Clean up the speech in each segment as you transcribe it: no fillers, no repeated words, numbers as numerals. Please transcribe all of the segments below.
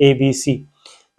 ABC।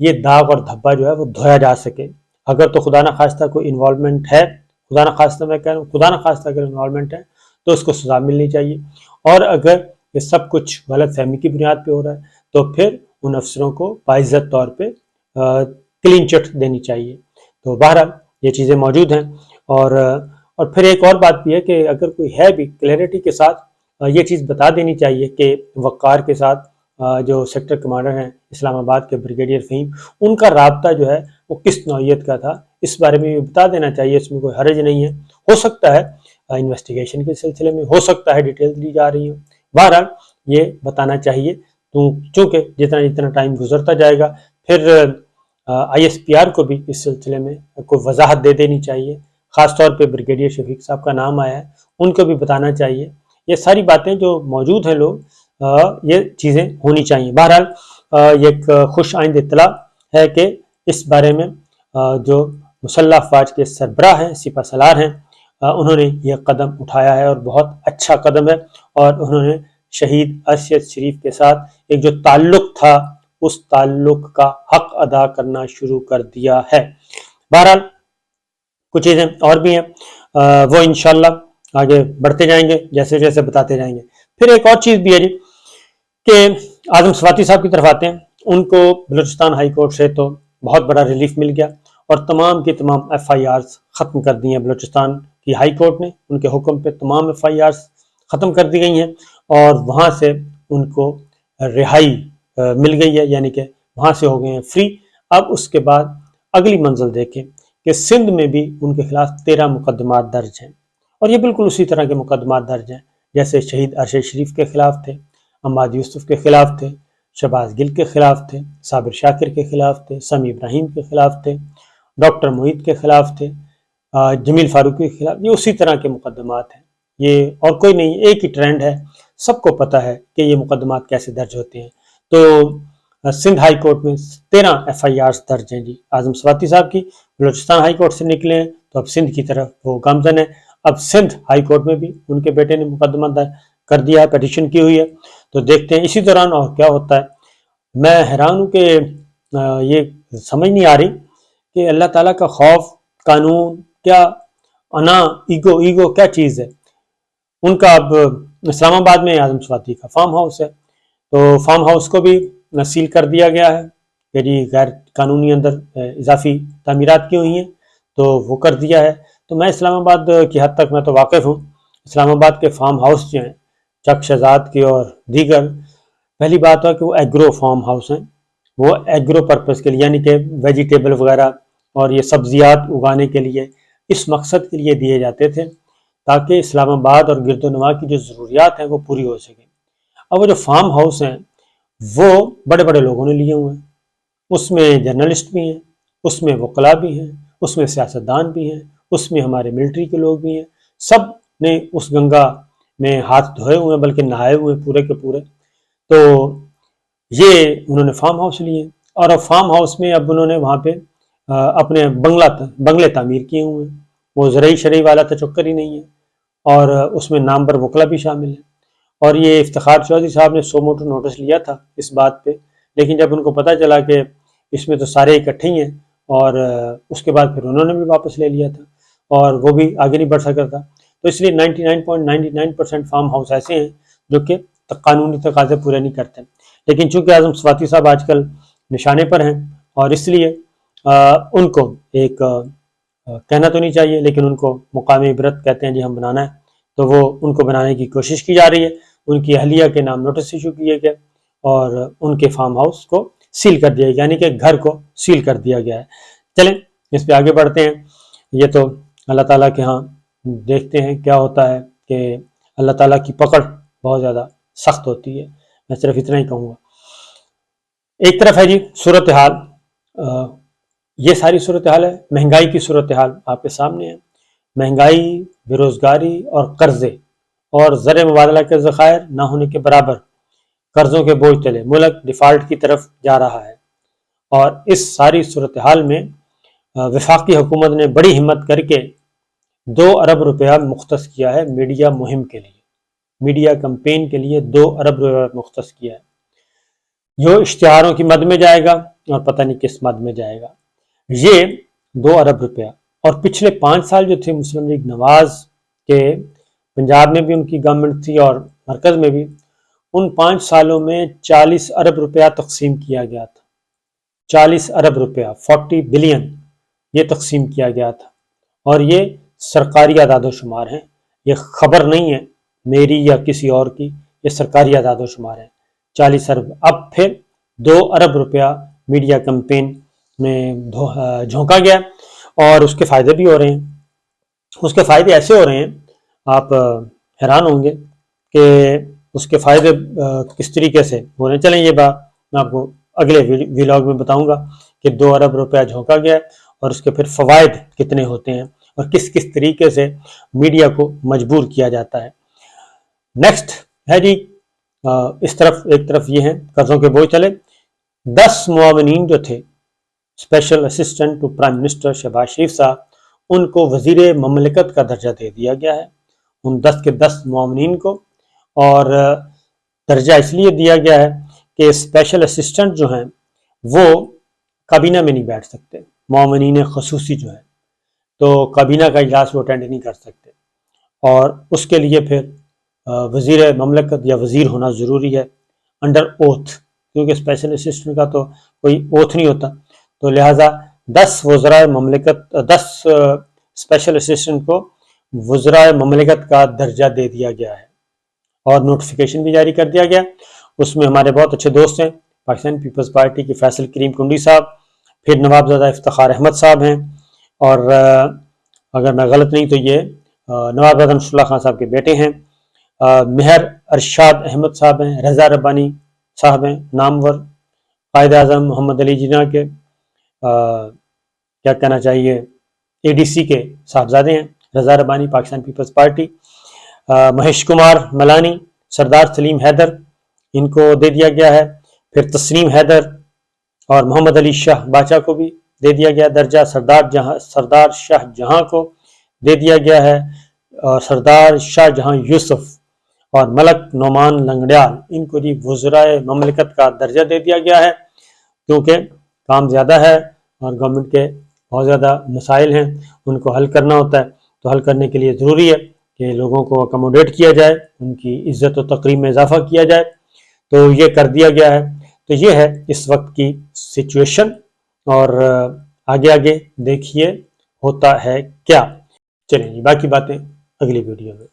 یہ داغ اور دھبا جو ہے وہ دھویا جا سکے۔ اگر تو خدا نخواستہ کوئی انوالومنٹ ہے، خدا نخواستہ میں کہہ رہا ہوں، خدا نخواستہ اگر انوالومنٹ ہے تو اس کو سزا ملنی چاہیے، اور اگر یہ سب کچھ غلط فہمی کی بنیاد پہ ہو رہا ہے تو پھر ان افسروں کو باعزت طور پہ کلین چٹ دینی چاہیے۔ تو بہرحال یہ چیزیں موجود ہیں، اور پھر ایک اور بات بھی ہے کہ اگر کوئی ہے بھی کلیئرٹی کے ساتھ یہ چیز بتا دینی چاہیے کہ وقار کے ساتھ جو سیکٹر کمانڈر ہیں اسلام آباد کے بریگیڈیئر فہیم، ان کا رابطہ جو ہے وہ کس نوعیت کا تھا، اس بارے میں بتا دینا چاہیے۔ اس میں کوئی حرج نہیں ہے، ہو سکتا ہے انویسٹیگیشن کے سلسلے میں ہو سکتا ہے ڈیٹیل دی جا رہی ہوں، بہرحال یہ بتانا چاہیے۔ چونکہ جتنا ٹائم گزرتا جائے گا پھر آئی ایس پی آر کو بھی اس سلسلے میں کوئی وضاحت دے دینی چاہیے، خاص طور پہ بریگیڈیئر شفیق صاحب کا نام آیا ہے، ان کو بھی بتانا چاہیے۔ یہ ساری باتیں جو موجود ہیں لوگ یہ چیزیں ہونی چاہیے۔ بہرحال یہ ایک خوش آئند اطلاع ہے کہ اس بارے میں جو مسلح افواج کے سربراہ ہیں، سپہ سالار ہیں، انہوں نے یہ قدم اٹھایا ہے اور بہت اچھا قدم ہے، اور انہوں نے شہید ارشد شریف کے ساتھ ایک جو تعلق تھا اس تعلق کا حق ادا کرنا شروع کر دیا ہے۔ بہرحال کچھ چیزیں اور بھی ہیں، وہ انشاءاللہ آگے بڑھتے جائیں گے جیسے جیسے بتاتے جائیں گے۔ پھر ایک اور چیز بھی ہے جی کہ اعظم سواتی صاحب کی طرف آتے ہیں، ان کو بلوچستان ہائی کورٹ سے تو بہت بڑا ریلیف مل گیا، اور تمام کی تمام ایف آئی آرز ختم کر دی ہیں بلوچستان کی ہائی کورٹ نے، ان کے حکم پہ تمام ایف آئی آرز ختم کر دی گئی ہیں، اور وہاں سے ان کو رہائی مل گئی ہے، یعنی کہ وہاں سے ہو گئے ہیں فری۔ اب اس کے بعد اگلی منزل دیکھیں کہ سندھ میں بھی ان کے خلاف 13 مقدمات درج ہیں، اور یہ بالکل اسی طرح کے مقدمات درج ہیں جیسے شہید ارشد شریف کے خلاف تھے، عماد یوسف کے خلاف تھے، شہباز گل کے خلاف تھے، صابر شاکر کے خلاف تھے، سمیع ابراہیم کے خلاف تھے، ڈاکٹر معید کے خلاف تھے، جمیل فاروقی کے خلاف۔ یہ اسی طرح کے مقدمات ہیں، یہ اور کوئی نہیں، ایک ہی ٹرینڈ ہے، سب کو پتہ ہے کہ یہ مقدمات کیسے درج ہوتے ہیں۔ تو سندھ ہائی کورٹ میں 13 ایف آئی آرز درج ہیں جی اعظم سواتی صاحب کی، بلوچستان ہائی کورٹ سے نکلے ہیں تو اب سندھ کی طرف وہ گامزن ہے۔ اب سندھ ہائی کورٹ میں بھی ان کے بیٹے نے مقدمہ کر دیا ہے، پیٹیشن کی ہوئی ہے، تو دیکھتے ہیں اسی دوران اور کیا ہوتا ہے۔ میں حیران ہوں کہ یہ سمجھ نہیں آ رہی کہ اللہ تعالیٰ کا خوف، قانون کیا، انا، ایگو کیا چیز ہے ان کا۔ اب اسلام آباد میں اعظم سواتی کا فارم ہاؤس ہے، تو فارم ہاؤس کو بھی سیل کر دیا گیا ہے کہ جی غیر قانونی اندر اضافی تعمیرات کی ہوئی ہیں، تو وہ کر دیا ہے۔ تو میں اسلام آباد کی حد تک میں تو واقف ہوں، اسلام آباد کے فارم ہاؤس جو ہیں چک شہزاد کے اور دیگر، پہلی بات ہے کہ وہ ایگرو فارم ہاؤس ہیں، وہ ایگرو پرپس کے لیے، یعنی کہ ویجیٹیبل وغیرہ اور یہ سبزیات اگانے کے لیے، اس مقصد کے لیے دیے جاتے تھے تاکہ اسلام آباد اور گرد و نواح کی جو ضروریات ہیں وہ پوری ہو سکیں۔ اب وہ جو فارم ہاؤس ہیں وہ بڑے بڑے لوگوں نے لیے ہوئے ہیں، اس میں جرنلسٹ بھی ہیں، اس میں وکلاء بھی ہیں، اس میں سیاستدان بھی ہیں، اس میں ہمارے ملٹری کے لوگ بھی ہیں، سب نے اس گنگا میں ہاتھ دھوئے ہوئے ہیں، بلکہ نہائے ہوئے پورے کے پورے۔ تو یہ انہوں نے فارم ہاؤس لیے، اور اب فارم ہاؤس میں اب انہوں نے وہاں پہ اپنے بنگلے تعمیر کیے ہوئے ہیں، وہ زرعی شرعی والا تچکر ہی نہیں ہے، اور اس میں نامور وکلا بھی شامل ہیں۔ اور یہ افتخار چودھری صاحب نے سو موٹو نوٹس لیا تھا اس بات پہ، لیکن جب ان کو پتہ چلا کہ اس میں تو سارے اکٹھے ہی ہیں، اور اس کے بعد پھر انہوں نے بھی واپس لے لیا تھا، اور وہ بھی آگے نہیں بڑھ سکا تھا۔ تو اس لیے 99.99% فارم ہاؤس ایسے ہیں جو کہ قانونی تقاضے پورے نہیں کرتے، لیکن چونکہ اعظم سواتی صاحب آج کل نشانے پر ہیں، اور اس لیے ان کو ایک کہنا تو نہیں چاہیے، لیکن ان کو مقام عبرت کہتے ہیں جی ہم بنانا ہے، تو وہ ان کو بنانے کی کوشش کی جا رہی ہے۔ ان کی اہلیہ کے نام نوٹس ایشو کیے گئے، اور ان کے فارم ہاؤس کو سیل کر دیا گیا، یعنی کہ گھر کو سیل کر دیا گیا ہے۔ چلیں اس پہ آگے بڑھتے ہیں، یہ تو اللہ تعالیٰ کے ہاں دیکھتے ہیں کیا ہوتا ہے کہ اللہ تعالیٰ کی پکڑ بہت زیادہ سخت ہوتی ہے، میں صرف اتنا ہی کہوں گا۔ ایک طرف ہے جی صورتحال، یہ ساری صورتحال ہے، مہنگائی کی صورتحال آپ کے سامنے ہے، مہنگائی، بے روزگاری اور قرضے اور زر مبادلہ کے ذخائر نہ ہونے کے برابر، قرضوں کے بوجھ تلے ملک ڈیفالٹ کی طرف جا رہا ہے۔ اور اس ساری صورتحال میں وفاقی حکومت نے بڑی ہمت کر کے 2 ارب روپیہ مختص کیا ہے میڈیا مہم کے لیے، میڈیا کمپین کے لیے 2 ارب روپیہ مختص کیا ہے۔ جو اشتہاروں کی مد میں جائے گا اور پتہ نہیں کس مد میں جائے گا. یہ 2 ارب روپیہ. اور پچھلے 5 سال جو تھے مسلم لیگ نواز کے، پنجاب میں بھی ان کی گورنمنٹ تھی اور مرکز میں بھی، ان 5 سالوں میں 40 ارب روپیہ تقسیم کیا گیا تھا. 40 ارب روپیہ 40 بلین یہ تقسیم کیا گیا تھا. اور یہ سرکاری اعداد و شمار ہیں، یہ خبر نہیں ہے میری یا کسی اور کی، یہ سرکاری اعداد و شمار ہیں. 40 ارب. اب پھر 2 ارب روپیہ میڈیا کمپین میں جھونکا گیا اور اس کے فائدے بھی ہو رہے ہیں. اس کے فائدے ایسے ہو رہے ہیں، آپ حیران ہوں گے کہ اس کے فائدے کس طریقے سے ہو رہے ہیں. چلیں یہ بات میں آپ کو اگلے ویلاگ میں بتاؤں گا کہ 2 ارب روپیہ جھونکا گیا اور اس کے پھر فوائد کتنے ہوتے ہیں اور کس کس طریقے سے میڈیا کو مجبور کیا جاتا ہے. نیکسٹ ہے جی، اس طرف ایک طرف یہ ہیں قرضوں کے بوجھ چلے. 10 معاونین جو تھے special assistant to prime minister Shehbaz Sharif صاحب، ان کو وزیر مملکت کا درجہ دے دیا گیا ہے، ان 10 کے 10 معاونین کو. اور درجہ اس لیے دیا گیا ہے کہ اسپیشل اسسٹنٹ جو ہیں وہ کابینہ میں نہیں بیٹھ سکتے، معاونین خصوصی جو ہیں تو کابینہ کا اجلاس وہ اٹینڈ نہیں کر سکتے، اور اس کے لیے پھر وزیر مملکت یا وزیر ہونا ضروری ہے انڈر اوتھ، کیونکہ اسپیشل اسسٹنٹ کا تو کوئی اوتھ نہیں ہوتا. تو لہٰذا 10 وزرائے مملکت، 10 اسپیشل اسسٹنٹ کو وزرائے مملکت کا درجہ دے دیا گیا ہے اور نوٹیفیکیشن بھی جاری کر دیا گیا. اس میں ہمارے بہت اچھے دوست ہیں پاکستان پیپلز پارٹی کے فیصل کریم کنڈی صاحب، پھر نوابزادہ افتخار احمد صاحب ہیں، اور اگر میں غلط نہیں تو یہ نوابزادہ نصر اللہ خان صاحب کے بیٹے ہیں، مہر ارشاد احمد صاحب ہیں، رضا ربانی صاحب ہیں نامور، قائد اعظم محمد علی جناح کے کیا کہنا چاہیے ADC کے صاحبزادے ہیں رضا ربانی پاکستان پیپلز پارٹی. مہیش کمار ملانی، سردار سلیم حیدر، ان کو دے دیا گیا ہے. پھر تسنیم حیدر اور محمد علی شاہ باچا کو بھی دے دیا گیا درجہ. سردار شاہ جہاں کو دے دیا گیا ہے، اور سردار شاہ جہاں یوسف اور ملک نعمان لنگڑیال، ان کو بھی وزرائے مملکت کا درجہ دے دیا گیا ہے، کیونکہ کام زیادہ ہے اور گورنمنٹ کے بہت زیادہ مسائل ہیں، ان کو حل کرنا ہوتا ہے. تو حل کرنے کے لیے ضروری ہے کہ لوگوں کو اکوموڈیٹ کیا جائے، ان کی عزت و تقریم میں اضافہ کیا جائے، تو یہ کر دیا گیا ہے. تو یہ ہے اس وقت کی سچویشن، اور آگے آگے دیکھیے ہوتا ہے کیا. چلیں باقی باتیں اگلی ویڈیو میں.